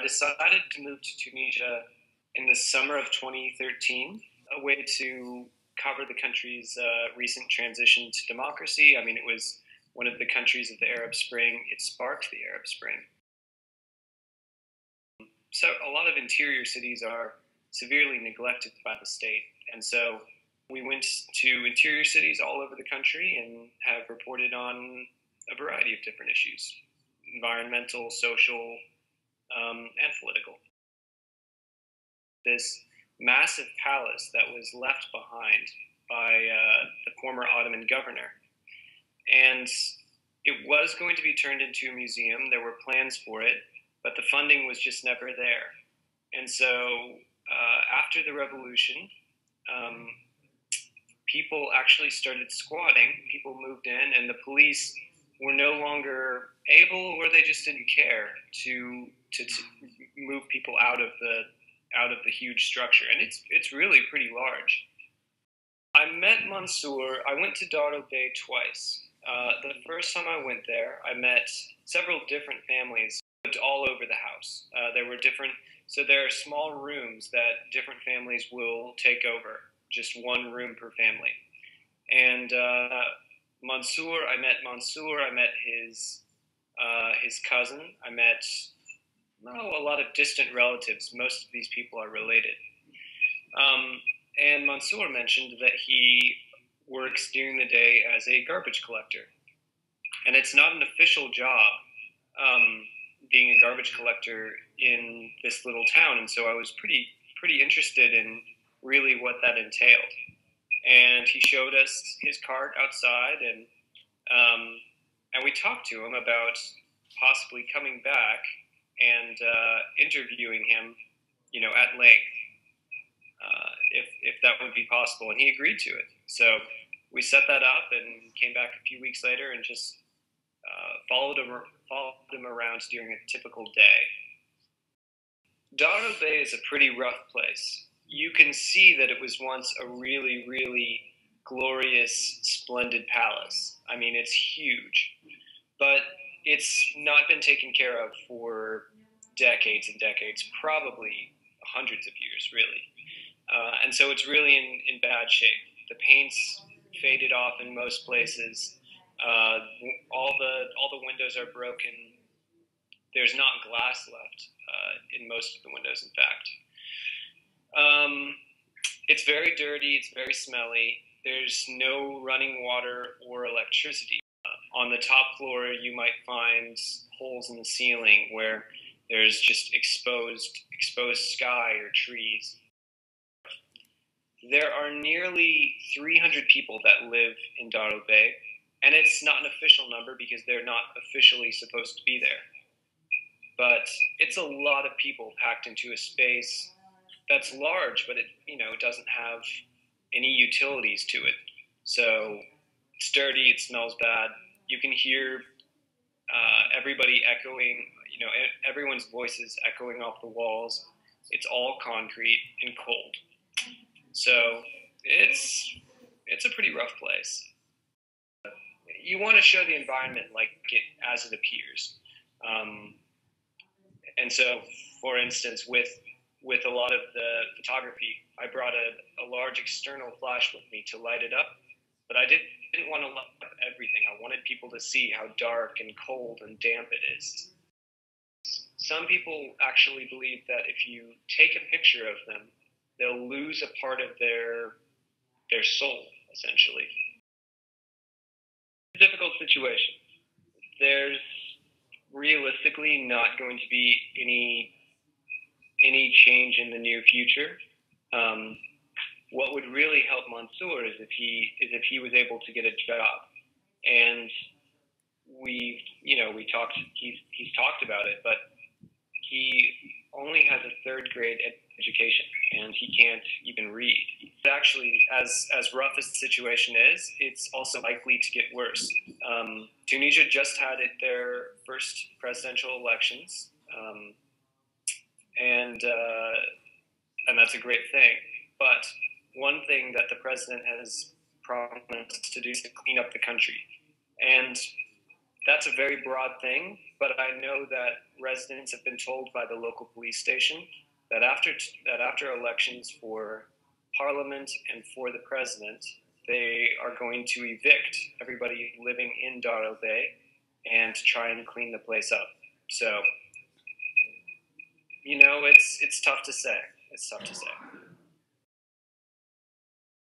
decided to move to Tunisia in the summer of 2013, a way to cover the country's recent transition to democracy. I mean, it was one of the countries of the Arab Spring. It sparked the Arab Spring. So a lot of interior cities are severely neglected by the state. And so we went to interior cities all over the country and have reported on a variety of different issues: environmental, social, and political. This massive palace that was left behind by the former Ottoman governor. And it was going to be turned into a museum. There were plans for it, but the funding was just never there. And so after the revolution, people actually started squatting. People moved in, and the police were no longer able, or they just didn't care to move people out of the huge structure. And it's really pretty large. I met Mansour. I went to Dar El Bey twice. The first time I went there, I met several different families lived all over the house. So there are small rooms that different families will take over, just one room per family. And I met his cousin. I met a lot of distant relatives. Most of these people are related. And Mansour mentioned that he works during the day as a garbage collector. And it's not an official job, being a garbage collector in this little town. And so I was pretty interested in really what that entailed. And he showed us his cart outside, and we talked to him about possibly coming back and interviewing him, at length, if that would be possible. And he agreed to it. So we set that up and came back a few weeks later and just followed him around during a typical day. Dar El Bey is a pretty rough place. You can see that it was once a really, really glorious, splendid palace. I mean, it's huge, but it's not been taken care of for decades and decades, probably hundreds of years, really. And so it's really in bad shape. The paint's faded off in most places. All the windows are broken. There's not glass left in most of the windows, in fact. It's very dirty. It's very smelly. There's no running water or electricity. On the top floor, you might find holes in the ceiling where there's just exposed sky or trees. There are nearly 300 people that live in Dar El Bey, and it's not an official number because they're not officially supposed to be there. But it's a lot of people packed into a space that's large, but it doesn't have any utilities to it. So it's dirty, it smells bad. You can hear everybody echoing, everyone's voices echoing off the walls. It's all concrete and cold. So it's a pretty rough place. You want to show the environment like it as it appears. And so, for instance, with a lot of the photography, I brought a large external flash with me to light it up, but I didn't want to light up everything. I wanted people to see how dark and cold and damp it is. Some people actually believe that if you take a picture of them, they'll lose a part of their soul, essentially. It's a difficult situation. There's realistically not going to be any change in the near future. What would really help Mansour is if he was able to get a job. And we talked. He's talked about it, but he only has a third grade education, and he can't even read. Actually, as rough as the situation is, it's also likely to get worse. Tunisia just had their first presidential elections, and that's a great thing. But one thing that the president has promised to do is to clean up the country. And That's a very broad thing, but I know that residents have been told by the local police station that after elections for parliament and for the president, they are going to evict everybody living in Dar El Bey and try and clean the place up. So, it's tough to say. It's tough to say.